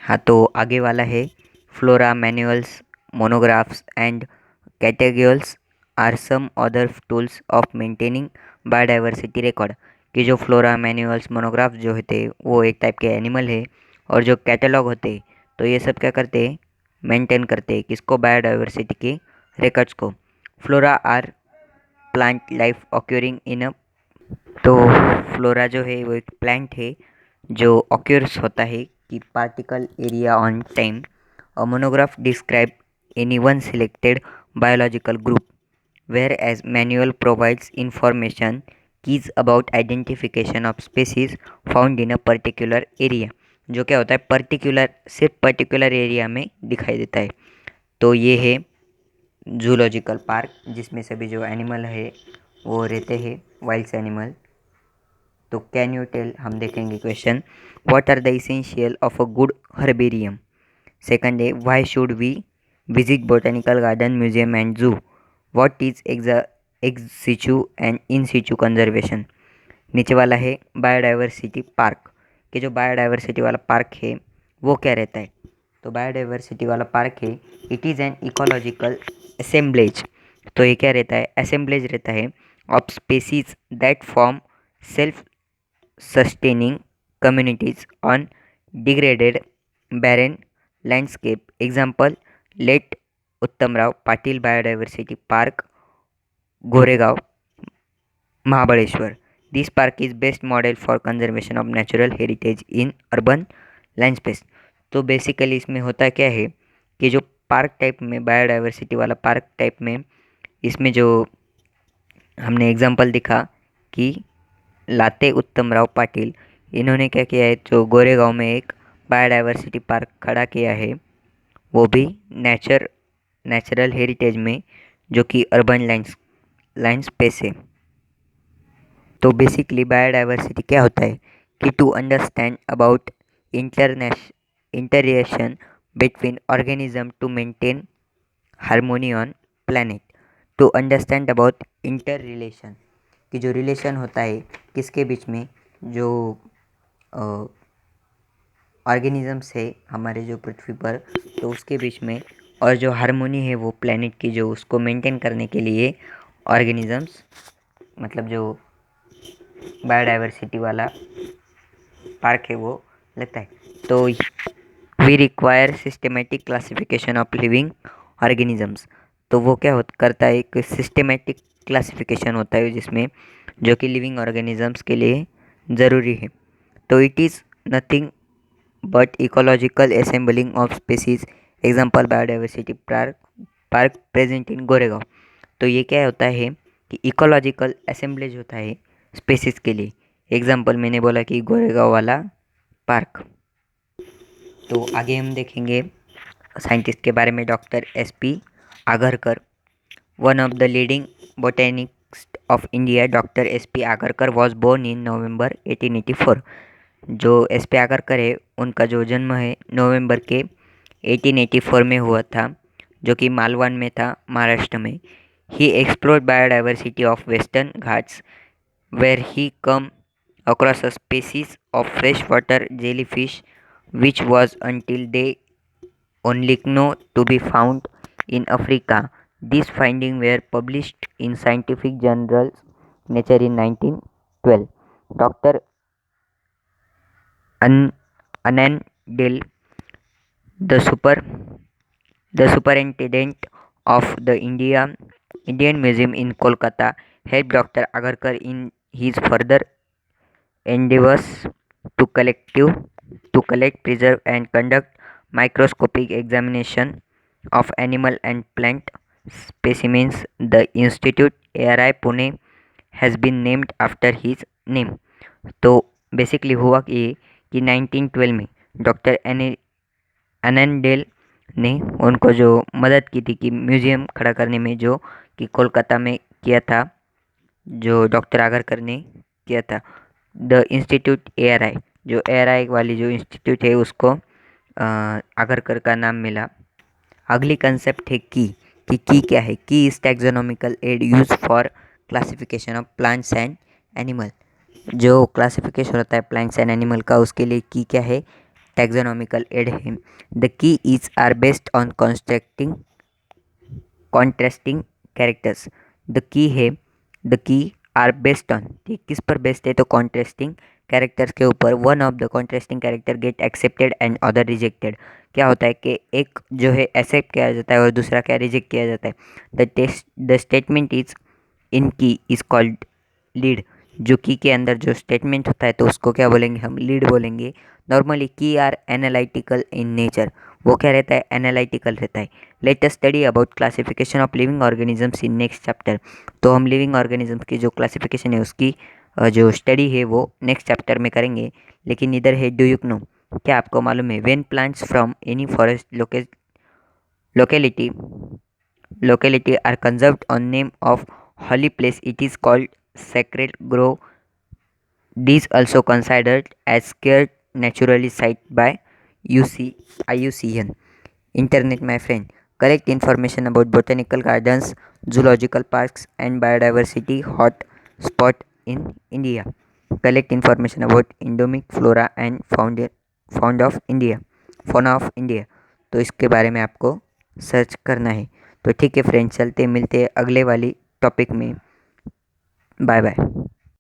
हाँ, तो आगे वाला है flora manuals, monographs and categories are some other tools of maintaining biodiversity record. कि जो फ्लोरा मैनुअल्स मोनोग्राफ्स जो होते हैं वो एक टाइप के एनिमल है, और जो कैटलॉग होते हैं तो ये सब क्या करते हैं, मेंटेन करते हैं किसको, बायोडाइवर्सिटी के रिकॉर्ड्स को। फ्लोरा आर प्लांट लाइफ ऑक्यूरिंग इन अ, तो फ्लोरा जो है वो एक प्लांट है जो ऑक्यूर्स होता है कि particular area on time. A monograph describe any one selected biological group, whereas manual provides information keys about identification of species found in a particular area. जो क्या होता है, पर्टिकुलर सिर्फ पर्टिकुलर एरिया में दिखाई देता है। तो ये है जूलॉजिकल पार्क जिसमें सभी जो एनिमल है वो रहते हैं, वाइल्ड एनिमल। तो कैन यू टेल, हम देखेंगे question, what are the essential of a good herbarium. Second है why should we visit botanical garden, museum and zoo. What is ex situ and in situ conservation. नीचे वाला है biodiversity park, कि जो biodiversity वाला park है वो क्या रहता है। तो बायोडाइवर्सिटी वाला पार्क है, it is an ecological assemblage. तो ये क्या रहता है, असेंबलेज रहता है of species that form self sustaining communities on degraded barren landscape. Example, let Uttamrao Patil Biodiversity Park, Goregaon, Mahabaleshwar. This park is best model for conservation of natural heritage in urban land space. तो basically इसमें होता क्या है कि जो park type में, biodiversity वाला park type में, इसमें जो हमने एग्जांपल दिखा कि लाते उत्तमराव पाटिल, इन्होंने क्या किया है, जो गोरेगांव में एक बायोडाइवर्सिटी पार्क खड़ा किया है, वो भी नेचुरल हेरिटेज में, जो कि अर्बन लैंड स्पेस है। तो बेसिकली बायोडाइवर्सिटी क्या होता है कि to understand about interrelation between organism to maintain harmony on planet. To understand about inter relation, कि जो रिलेशन होता है किसके बीच में, जो ऑर्गेनिजम्स है हमारे जो पृथ्वी पर, तो उसके बीच में, और जो हार्मोनी है वो प्लैनेट की, जो उसको मेंटेन करने के लिए ऑर्गेनिजम्स, मतलब जो बायोडाइवर्सिटी वाला पार्क है वो लगता है। तो we require systematic classification of living organisms. तो वो क्या करता है, एक सिस्टमेटिक क्लासिफिकेशन होता है जिसमें, जो कि लिविंग ऑर्गेनिजम्स के लिए ज़रूरी है। तो it is nothing but ecological assembling of species. Example biodiversity park present in Goregaon. तो ये क्या होता है कि इकोलॉजिकल असेंबलेज होता है स्पीसीज के लिए। एग्जांपल मैंने बोला कि गोरेगांव वाला पार्क। तो आगे हम देखेंगे साइंटिस्ट के बारे में, doctor S P. Agharkar, one of the leading botanist of India. Doctor S P. Agharkar was born in November 1884। जो एस.पी. आगरकर है उनका जो जन्म है नवंबर के 1884 में हुआ था, जो कि मालवन में था, महाराष्ट्र में। He explored biodiversity of western ghats where he come across a species of freshwater jellyfish which was until they only known to be found in Africa. These findings were published in scientific journals Nature in 1912. Dr. Anand Dill, the super the superintendent of the Indian Museum in Kolkata, helped Dr. Agarkar in his further endeavors to collect, preserve, and conduct microscopic examination of animal and plant specimens. The institute ARI Pune has been named after his name. तो basically हुआ कि 1912 में doctor अनंडेल ने उनको जो मदद की थी कि म्यूजियम खड़ा करने में, जो कि कोलकाता में किया था, जो डॉक्टर आगरकर ने किया था। द इंस्टीट्यूट ARI, जो ARI वाली जो इंस्टीट्यूट है उसको आगरकर का नाम मिला। अगली कंसेप्ट है की क्या है, key is taxonomical aid use for classification of plants and animal. जो क्लासिफिकेशन होता है प्लांट्स एंड एनिमल का, उसके लिए की क्या है, टैक्सोनॉमिकल एड है। The key is are based on contrasting characters. The key है, द की आर बेस्ड ऑन, ठीक किस पर बेस्ड है, तो कॉन्ट्रास्टिंग कैरेक्टर्स के ऊपर। One of the contrasting character get accepted and other rejected. क्या होता है कि एक जो है एक्सेप्ट किया जाता है और दूसरा क्या रिजेक्ट किया जाता है। द स्टेटमेंट इज इन की इज कॉल्ड लीड। जो की के अंदर जो स्टेटमेंट होता है तो उसको क्या बोलेंगे, हम लीड बोलेंगे। नॉर्मली की आर एनालिटिकल इन नेचर, वो क्या रहता है, एनालिटिकल रहता है। Let us study about classification of living organisms in next chapter. तो हम लिविंग ऑर्गेनिजम्स की जो क्लासिफिकेशन है उसकी जो स्टडी है वो नेक्स्ट चैप्टर में करेंगे। लेकिन इधर है डू यू नो, क्या आपको मालूम है, when plants from any forest locality locality are conserved on name of holy place, it is called sacred grove. These also considered as scared naturally site by IUCN. Internet, my friend. Collect information about botanical gardens, zoological parks, and biodiversity hot spot in India. Collect information about endemic flora and fauna of India. तो इसके बारे में आपको search करना है। तो ठीक है फ्रेंड्स, चलते मिलते अगले वाली टॉपिक में। Bye bye.